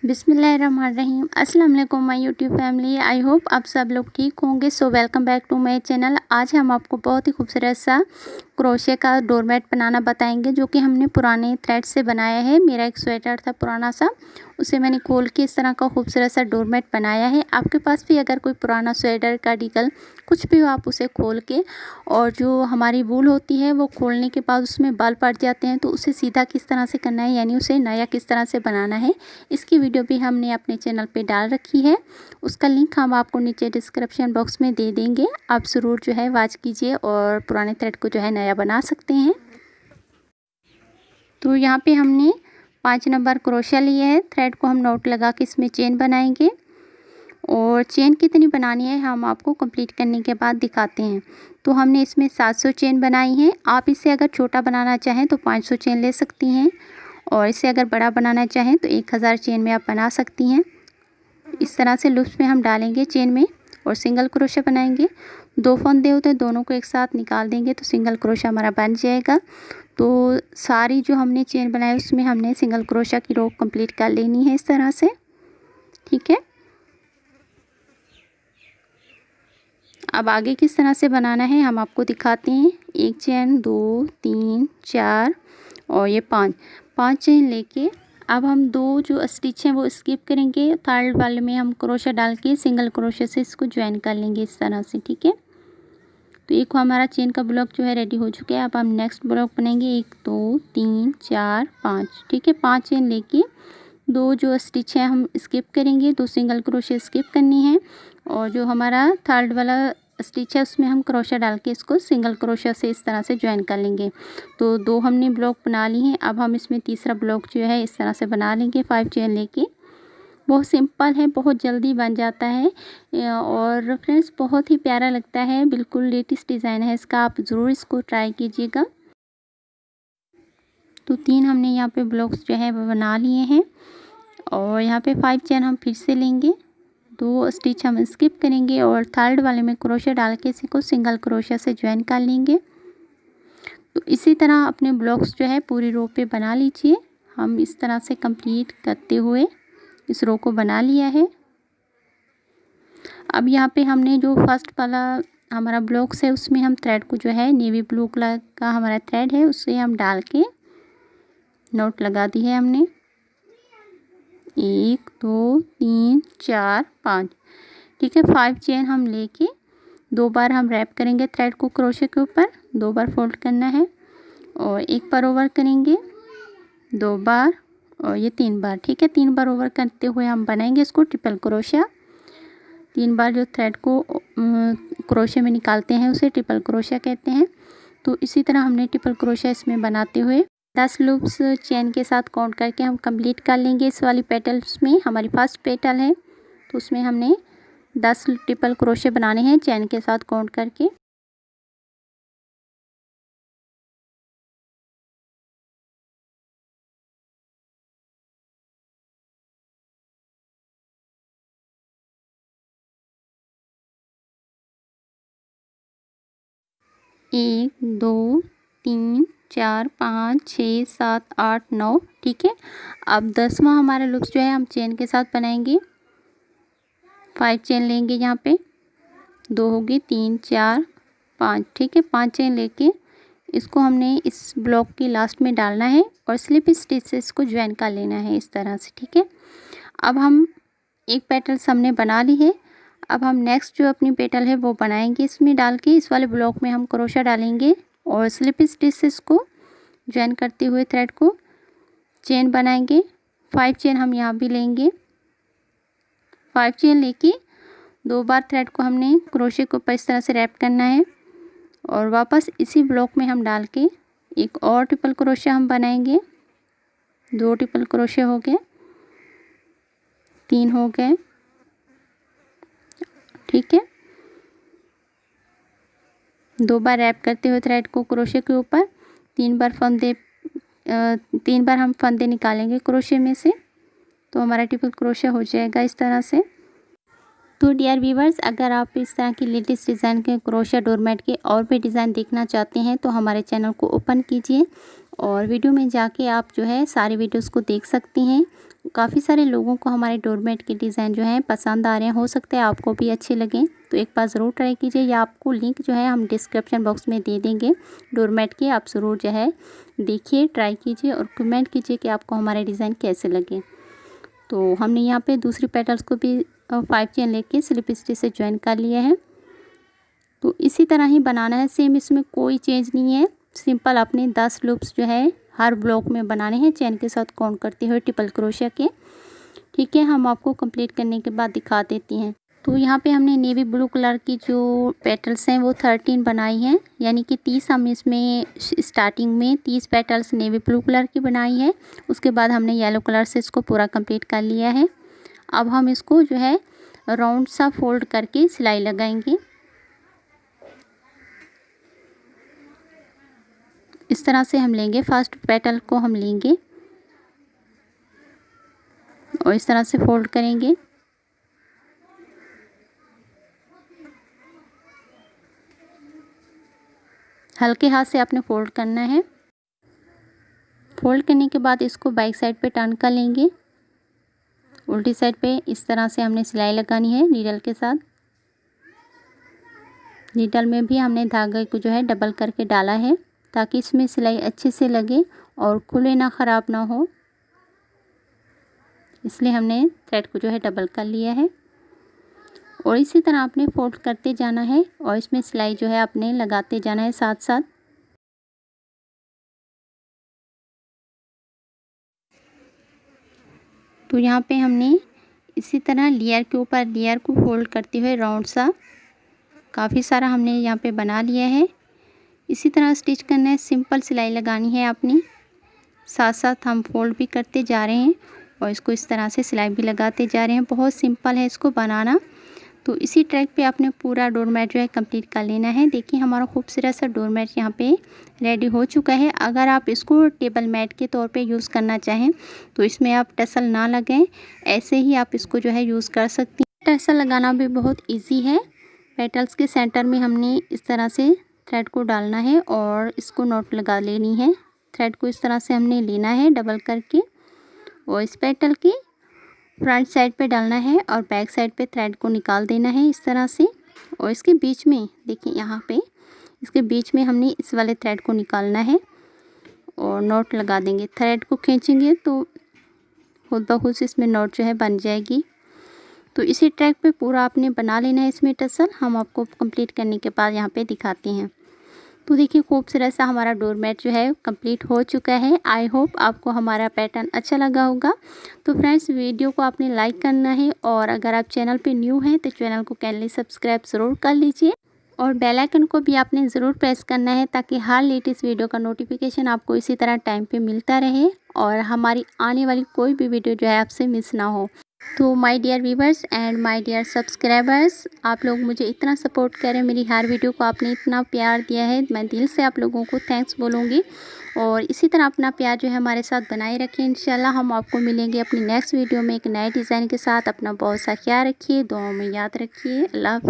बिस्मिल्लाहिर्रहमानिर्रहीम। अस्सलाम वालेकुम my YouTube family. I hope आप सब लोग ठीक होंगे। So welcome back to my channel. आज हम आपको बहुत ही खूबसूरत सा क्रोशे का डोरमेट बनाना बताएंगे, जो कि हमने पुराने थ्रेड से बनाया है। मेरा एक स्वेटर था पुराना सा, उसे मैंने खोल के इस तरह का खूबसूरत सा डोरमेट बनाया है। आपके पास भी अगर कोई पुराना स्वेटर का डिकल कुछ भी हो, आप उसे खोल के, और जो हमारी वूल होती है वो खोलने के बाद उसमें बाल पड़ जाते हैं, तो उसे सीधा किस तरह से करना है, यानी उसे नया किस तरह से बनाना है, इसकी वीडियो भी हमने अपने चैनल पे डाल रखी है। उसका लिंक हम आपको नीचे डिस्क्रिप्शन बॉक्स में दे देंगे। आप ज़रूर जो है वॉच कीजिए और पुराने थ्रेड को जो है नया बना सकते हैं। तो यहाँ पे हमने 5 नंबर क्रोशा लिए है। थ्रेड को हम नॉट लगा के इसमें चेन बनाएंगे, और चेन कितनी बनानी है हम आपको कंप्लीट करने के बाद दिखाते हैं। तो हमने इसमें 700 चेन बनाई है। आप इसे अगर छोटा बनाना चाहें तो 500 चेन ले सकती हैं, और इसे अगर बड़ा बनाना चाहें तो 1000 चेन में आप बना सकती हैं। इस तरह से लूप्स में हम डालेंगे चेन में और सिंगल क्रोशा बनाएंगे। 2 फंदे होते हैं, दोनों को एक साथ निकाल देंगे तो सिंगल क्रोशा हमारा बन जाएगा। तो सारी जो हमने चेन बनाई उसमें हमने सिंगल क्रोशा की रो कंप्लीट कर लेनी है इस तरह से, ठीक है। अब आगे किस तरह से बनाना है हम आपको दिखाते हैं। 1 चेन, 2, 3, 4 और ये 5 चेन लेके अब हम 2 जो स्टिच हैं वो स्किप करेंगे। थर्ड वाले में हम क्रोशा डाल के सिंगल क्रोशे से इसको ज्वाइन कर लेंगे इस तरह से, ठीक है। तो एक हमारा चेन का ब्लॉक जो है रेडी हो चुका है। अब हम नेक्स्ट ब्लॉक बनाएंगे। 1, 2, 3, 4, 5, ठीक है। 5 चेन लेके 2 जो स्टिच है हम स्किप करेंगे, 2 सिंगल क्रोशे स्किप करनी है, और जो हमारा थर्ड वाला स्टिच है उसमें हम क्रोशा डाल के इसको सिंगल क्रोशा से इस तरह से ज्वाइन कर लेंगे। तो 2 हमने ब्लॉक बना ली हैं। अब हम इसमें तीसरा ब्लॉक जो है इस तरह से बना लेंगे 5 चेन लेके। बहुत सिंपल है, बहुत जल्दी बन जाता है, और फ्रेंड्स बहुत ही प्यारा लगता है। बिल्कुल लेटेस्ट डिज़ाइन है इसका, आप ज़रूर इसको ट्राई कीजिएगा। तो 3 हमने यहाँ पे ब्लॉक्स जो है वो बना लिए हैं, और यहाँ पे 5 चेन हम फिर से लेंगे, 2 स्टिच हम स्किप करेंगे और थर्ड वाले में क्रोशा डाल के इसी को सिंगल क्रोशा से ज्वाइन कर लेंगे। तो इसी तरह अपने ब्लॉक्स जो है पूरी रो पे बना लीजिए। हम इस तरह से कंप्लीट करते हुए इस रो को बना लिया है। अब यहाँ पे हमने जो फर्स्ट वाला हमारा ब्लॉक्स है उसमें हम थ्रेड को जो है नेवी ब्लू कलर का हमारा थ्रेड है उससे हम डाल के नॉट लगा दी है हमने। 1, 2, 3, 4, 5, ठीक है। 5 चेन हम लेके 2 बार हम रैप करेंगे थ्रेड को क्रोशे के ऊपर, 2 बार फोल्ड करना है, और 1 बार ओवर करेंगे, 2 बार, और ये 3 बार, ठीक है। 3 बार ओवर करते हुए हम बनाएंगे इसको ट्रिपल क्रोशा। 3 बार जो थ्रेड को क्रोशे में निकालते हैं उसे ट्रिपल क्रोशा कहते हैं। तो इसी तरह हमने ट्रिपल क्रोशा इसमें बनाते हुए 10 लूप्स चेन के साथ काउंट करके हम कंप्लीट कर लेंगे। इस वाली पेटल्स में हमारी फर्स्ट पेटल है, तो उसमें हमने 10 ट्रिपल क्रोशे बनाने हैं चेन के साथ काउंट करके। एक, 2, 3, 4, 5, 6, 7, 8, 9, ठीक है। अब 10वां हमारा लूप्स जो है हम चेन के साथ बनाएंगे। 5 चेन लेंगे, यहाँ पे 2 होगी, 3, 4, 5, ठीक है। 5 चेन लेके इसको हमने इस ब्लॉक की लास्ट में डालना है और स्लिप स्टिच से इसको ज्वाइन कर लेना है इस तरह से, ठीक है। अब हम एक पेटल हमने बना ली है। अब हम नेक्स्ट जो अपनी पेटल है वो बनाएंगे इसमें डाल के। इस वाले ब्लॉक में हम क्रोशा डालेंगे और स्लिप स्टिच से इसको ज्वाइन करते हुए थ्रेड को चेन बनाएंगे। 5 चेन हम यहाँ भी लेंगे। 5 चेन लेके 2 बार थ्रेड को हमने क्रोशे के ऊपर इस तरह से रैप करना है, और वापस इसी ब्लॉक में हम डाल के एक और ट्रिपल क्रोशा हम बनाएंगे। 2 ट्रिपल क्रोशे हो गए, 3 हो गए, ठीक है। 2 बार रैप करते हुए थ्रेड को क्रोशे के ऊपर 3 बार हम फंदे निकालेंगे क्रोशे में से, तो हमारा ट्रिपल क्रोशा हो जाएगा इस तरह से। तो डियर व्यूवर्स, अगर आप इस तरह के लेटेस्ट डिज़ाइन के क्रोशिया डोरमेट के और भी डिज़ाइन देखना चाहते हैं तो हमारे चैनल को ओपन कीजिए और वीडियो में जाके आप जो है सारे वीडियोस को देख सकती हैं। काफ़ी सारे लोगों को हमारे डोरमेट के डिज़ाइन जो है पसंद आ रहे हैं, हो सकता है आपको भी अच्छे लगें, तो एक बार ज़रूर ट्राई कीजिए। या आपको लिंक जो है हम डिस्क्रिप्शन बॉक्स में दे देंगे डोरमेट के, आप ज़रूर जो है देखिए, ट्राई कीजिए और कमेंट कीजिए कि आपको हमारे डिज़ाइन कैसे लगे। तो हमने यहाँ पे दूसरी पेटल्स को भी 5 चेन लेके स्लिप स्टिच से ज्वाइन कर लिया है। तो इसी तरह ही बनाना है, सेम, इसमें कोई चेंज नहीं है। सिंपल अपने 10 लूप्स जो है हर ब्लॉक में बनाने हैं चेन के साथ काउंट करते हुए ट्रिपल क्रोशिया के। ठीक है, हम आपको कंप्लीट करने के बाद दिखा देती हैं। तो यहाँ पे हमने नेवी ब्लू कलर की जो पेटल्स हैं वो 13 बनाई हैं, यानी कि 30 हम इसमें स्टार्टिंग में 30 पेटल्स नेवी ब्लू कलर की बनाई है। उसके बाद हमने येलो कलर से इसको पूरा कंप्लीट कर लिया है। अब हम इसको जो है राउंड सा फोल्ड करके सिलाई लगाएंगे। इस तरह से हम लेंगे, फर्स्ट पेटल को हम लेंगे और इस तरह से फोल्ड करेंगे। हल्के हाथ से आपने फोल्ड करना है। फोल्ड करने के बाद इसको बैक साइड पे टर्न कर लेंगे। उल्टी साइड पे इस तरह से हमने सिलाई लगानी है नीडल के साथ। नीडल में भी हमने धागे को जो है डबल करके डाला है ताकि इसमें सिलाई अच्छे से लगे और खुले ना, ख़राब ना हो, इसलिए हमने थ्रेड को जो है डबल कर लिया है। और इसी तरह आपने फोल्ड करते जाना है और इसमें सिलाई जो है आपने लगाते जाना है साथ साथ। तो यहाँ पे हमने इसी तरह लेयर के ऊपर लेयर को फोल्ड करते हुए राउंड सा काफ़ी सारा हमने यहाँ पे बना लिया है। इसी तरह स्टिच करना है, सिंपल सिलाई लगानी है अपनी, साथ साथ हम फोल्ड भी करते जा रहे हैं और इसको इस तरह से सिलाई भी लगाते जा रहे हैं। बहुत सिंपल है इसको बनाना। तो इसी ट्रैक पे आपने पूरा डोरमेट जो है कंप्लीट कर लेना है। देखिए हमारा खूबसूरत सा डोरमेट यहाँ पे रेडी हो चुका है। अगर आप इसको टेबल मैट के तौर पे यूज़ करना चाहें तो इसमें आप टसल ना लगाएं, ऐसे ही आप इसको जो है यूज़ कर सकती हैं। टसल लगाना भी बहुत ईजी है। पेटल्स के सेंटर में हमने इस तरह से थ्रेड को डालना है और इसको नॉट लगा लेनी है। थ्रेड को इस तरह से हमने लेना है डबल करके और इस पेटल के फ्रंट साइड पे डालना है और बैक साइड पे थ्रेड को निकाल देना है इस तरह से। और इसके बीच में देखिए, यहाँ पे इसके बीच में हमने इस वाले थ्रेड को निकालना है और नॉट लगा देंगे। थ्रेड को खींचेंगे तो खुद ब खुद इसमें नॉट जो है बन जाएगी। तो इसी ट्रैक पे पूरा आपने बना लेना है इसमें टसल। हम आपको कंप्लीट करने के बाद यहाँ पे दिखाते हैं। तो देखिए खूबसूरत सा हमारा डोरमेट जो है कंप्लीट हो चुका है। आई होप आपको हमारा पैटर्न अच्छा लगा होगा। तो फ्रेंड्स, वीडियो को आपने लाइक करना है और अगर आप चैनल पे न्यू हैं तो चैनल को काइंडली सब्सक्राइब ज़रूर कर लीजिए और बेल आइकन को भी आपने ज़रूर प्रेस करना है ताकि हर लेटेस्ट वीडियो का नोटिफिकेशन आपको इसी तरह टाइम पे मिलता रहे और हमारी आने वाली कोई भी वीडियो जो है आपसे मिस ना हो। तो my dear viewers and my dear subscribers, आप लोग मुझे इतना सपोर्ट करें, मेरी हर वीडियो को आपने इतना प्यार दिया है, मैं दिल से आप लोगों को थैंक्स बोलूँगी। और इसी तरह अपना प्यार जो है हमारे साथ बनाए रखें। इंशाल्लाह हम आपको मिलेंगे अपनी नेक्स्ट वीडियो में एक नए डिज़ाइन के साथ। अपना बहुत सा ख्याल रखिए, दुआओं में याद रखिए। अल्लाह हाफ़िज़।